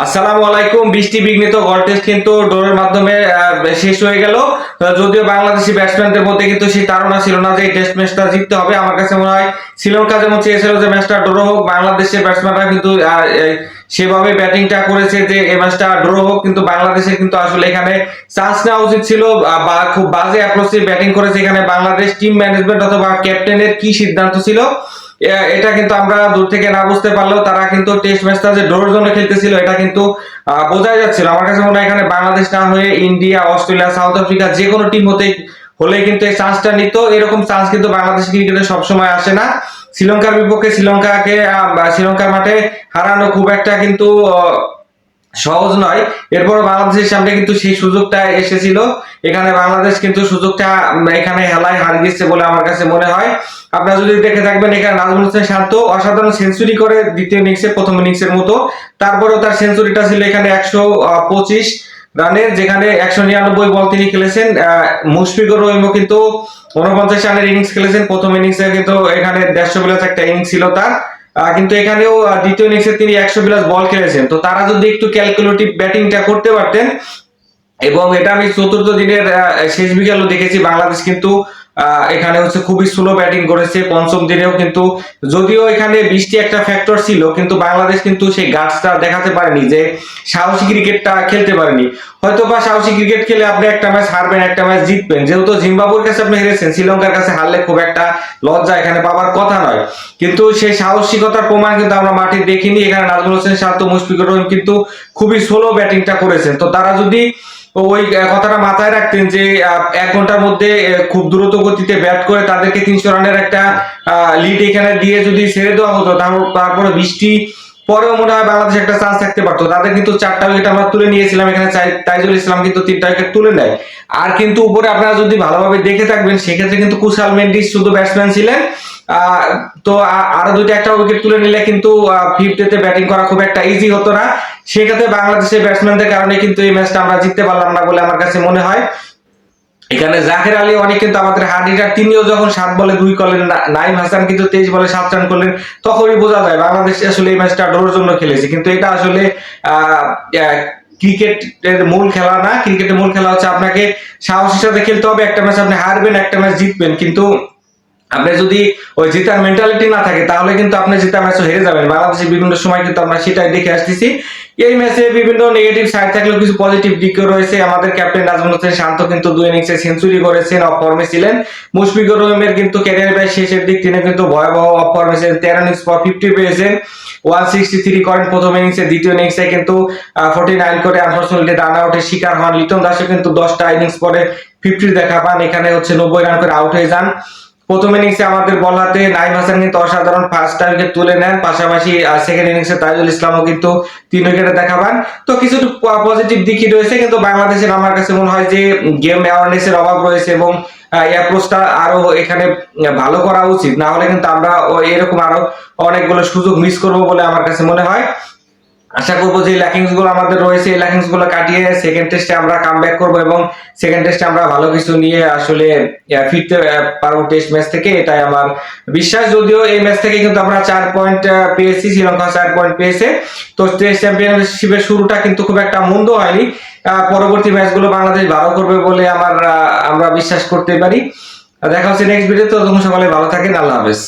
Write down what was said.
আসসালামু আলাইকুম। বৃষ্টি বিঘ্নিত গড় টেস্ট কিন্তু ড্রয়ের মাধ্যমে শেষ হয়ে গেল। যদিও বাংলাদেশি ব্যাটসম্যানদের মধ্যে কিন্তু সেই ধারণা ছিল না যে এই টেস্ট ম্যাচটা জিততে হবে। আমার কাছে মনে হয় শ্রীলঙ্কা যেমন চেয়েছিল যে ম্যাচটা ড্র হোক, বাংলাদেশের ব্যাটসম্যানরা কিন্তু সেভাবে ব্যাটিংটা করেছে যে এই ম্যাচটা ড্র হোক, কিন্তু বাংলাদেশের কিন্তু আসলে এখানে চান্স নেওয়া উচিত ছিল বা খুব বাজে অ্যাপ্রোচে ব্যাটিং করেছে এখানে বাংলাদেশ। টিম ম্যানেজমেন্ট অথবা ক্যাপ্টেনের কি সিদ্ধান্ত ছিল এটা কিন্তু আমরা দূর থেকে না বুঝতে পারলেও তারা কিন্তু টেস্ট ম্যাচটা যে ড্রর জন্য খেলতেছিল এটা কিন্তু বোঝাই যাচ্ছিল। আমার কাছে মনে হয় এখানে বাংলাদেশ না হয়ে ইন্ডিয়া, অস্ট্রেলিয়া, সাউথ আফ্রিকা যে কোনো টিম হলে কিন্তু এই চান্সটা নিত। এরকম চান্স কিন্তু বাংলাদেশ ক্রিকেটে সবসময় আসে না। শ্রীলঙ্কার বিপক্ষে শ্রীলঙ্কার মাঠে হারানো খুব একটা কিন্তু সহজ নয়। এরপর বাংলাদেশের সামনে কিন্তু সেই সুযোগটা এসেছিল, এখানে বাংলাদেশ কিন্তু সুযোগটা এখানে হেলায় হারিয়েছে বলে আমার কাছে মনে হয়। আপনারা যদি দেখে থাকবেন এখানে নাজমুল হোসেন শান্ত অসাধারণ সেঞ্চুরি করে দ্বিতীয় ইনিংসে, প্রথম ইনিংসের মতো। তারপরেও তার সেঞ্চুরিটা ছিল এখানে 125 রানের, যেখানে 199 বল তিনি খেলেছেন। মুশফিকুর রহিমও কিন্তু 49 রানের ইনিংস খেলেছেন প্রথম ইনিংসে, কিন্তু এখানে 150 প্লাস একটা ইনিংস ছিল তার। কিন্তু এখানেও দ্বিতীয় ইনিংসে তিনি 100 প্লাস বল খেলেছেন। তো তারা যদি একটু ক্যালকুলেটিভ ব্যাটিংটা করতে পারতেন, এবং এটা আমি চতুর্থ দিনের শেষ বিকেলও দেখেছি বাংলাদেশ কিন্তু এখানে হচ্ছে খুবই স্লো ব্যাটিং করেছে পঞ্চম দিনেও। কিন্তু যদিও এখানে বৃষ্টি একটা ফ্যাক্টর ছিল, কিন্তু বাংলাদেশ কিন্তু সেই গার্ডসটা দেখাতে পারেনি, যে সাহসী ক্রিকেটটা খেলতে পারেনি। হয়তো বা সাহসী ক্রিকেট খেলে আপনি একটা ম্যাচ হারবেন, একটা ম্যাচ জিতবেন। যেহেতু জিম্বাবুয়ের কাছে আপনি হেরেছেন, শ্রীলঙ্কার কাছে হারলে খুব একটা লজ্জা এখানে পাওয়ার কথা নয়। কিন্তু সেই সাহসিকতার প্রমাণ কিন্তু আমরা মাঠে দেখিনি। এখানে নাজমুল হোসেন শান্ত, মুশফিকুর রহিম কিন্তু খুবই স্লো ব্যাটিংটা করেছেন। তো তারা যদি ওই কথাটা মাথায় রাখতেন যে 1 ঘন্টার মধ্যে খুব দ্রুত গতিতে ব্যাট করে তাদেরকে 300 রানের একটা লিড এখানে দিয়ে যদি ছেড়ে দেওয়া হতো, তারপরে বৃষ্টি পরেও মনে হয় বাংলাদেশ একটা চান্স থাকতে পারতো। তাদের কিন্তু 4টা উইকেট আমরা তুলে নিয়েছিলাম, এখানে তাইজুল ইসলাম কিন্তু 3টা উইকেট তুলে নেয়। আর কিন্তু উপরে আপনারা যদি ভালোভাবে দেখে থাকবেন সেক্ষেত্রে কিন্তু কুশাল মেন্ডিস শুধু ব্যাটসম্যান ছিলেন। তো আরো দুইটা একটা উইকেট তুলে নিলে কিন্তু ফিফথ ব্যাটিং করা খুব একটা ইজি হতো না। সেক্ষেত্রে বাংলাদেশের ব্যাটসম্যানদের কারণে কিন্তু এই ম্যাচটা আমরা জিততে পারলাম না বলে আমার কাছে মনে হয়। এখানে জাকের আলী অনেক কিন্তু আমাদের হার্ড হিটার, তিনিও যখন 7 বলে 2 করলেন, নাইম হাসান কিন্তু 23 বলে 7 রান করলেন, তখনই বোঝা যায় বাংলাদেশ আসলে এই ম্যাচটা ড্রর জন্য খেলেছে। কিন্তু এটা আসলে ক্রিকেটের মূল খেলা না। ক্রিকেটের মূল খেলা হচ্ছে আপনাকে সাহসের সাথে খেলতে হবে। একটা ম্যাচ আপনি হারবেন, একটা ম্যাচ জিতবেন, কিন্তু আপনি যদি ওই জেতার মেন্টালিটি না থাকে তাহলে কিন্তু আপনি জেতা ম্যাচও হেরে যাবেন। বাংলাদেশের বিভিন্ন সময় কিন্তু আমরা সেটাই দেখে আসতেছি। এই ম্যাচে বিভিন্ন নেগেটিভ সাইড থাকলেও কিছু পজিটিভ দিকও রয়েছে। আমাদের ক্যাপ্টেন নাজমুল হোসেন শান্ত কিন্তু 2 ইনিংসে সেঞ্চুরি করেছেন, অফ ফর্মে ছিলেন। মুশফিকুর রহিমের কিন্তু ক্যারিয়ার প্রায় শেষের দিক, তিনি কিন্তু ভয়াবহ অফ ফর্মে ছিলেন। 13 ইনিংস পর 50 পেয়েছেন, 163 করেন প্রথম ইনিংসে। দ্বিতীয় ইনিংসে কিন্তু 49 করে আনফরচুনেটলি রান আউটের শিকার হন। লিটন দাসও কিন্তু 10টা ইনিংস পরে 50 দেখা পান, এখানে হচ্ছে 90 রান করে আউট হয়ে যান। প্রথম ইনিংসে আমাদের বল হাতে নাইম হাসান কিন্তু অসাধারণ 5টা উইকেট তুলে নেন, পাশাপাশি সেকেন্ড ইনিংসে তাইজুল ইসলামও কিন্তু 3 উইকেটে দেখা পান। তো কিছু পজিটিভ দিকই রয়েছে, কিন্তু বাংলাদেশের আমার কাছে মনে হয় যে গেম অ্যাওয়ারনেসের অভাব রয়েছে, এবং অ্যাপ্রোচটা আরো এখানে ভালো করা উচিত। না হলে কিন্তু আমরা এরকম আরো অনেকগুলো সুযোগ মিস করবো বলে আমার কাছে মনে হয়। আশা করবো যে ল্যাকিংস গুলো আমাদের রয়েছে, এই ল্যাকিংস গুলো কাটিয়ে সেকেন্ড টেস্টে আমরা কামব্যাক করবো, এবং সেকেন্ড টেস্টে আমরা ভালো কিছু নিয়ে আসলে ফিরতে পারবো টেস্ট ম্যাচ থেকে, এটাই আমার বিশ্বাস। যদিও এই ম্যাচ থেকে কিন্তু আমরা 4 পয়েন্ট পেয়েছি, শ্রীলঙ্কা 4 পয়েন্ট পেয়েছে। তো টেস্ট চ্যাম্পিয়নশিপের শুরুটা কিন্তু খুব একটা মন্দ হয়নি। পরবর্তী ম্যাচগুলো বাংলাদেশ ভালো করবে বলে আমরা বিশ্বাস করতে পারি। দেখা হচ্ছে নেক্সট ভিডিওতে। ততক্ষণ সকালে ভালো থাকেন, আল্লাহ হাফেজ।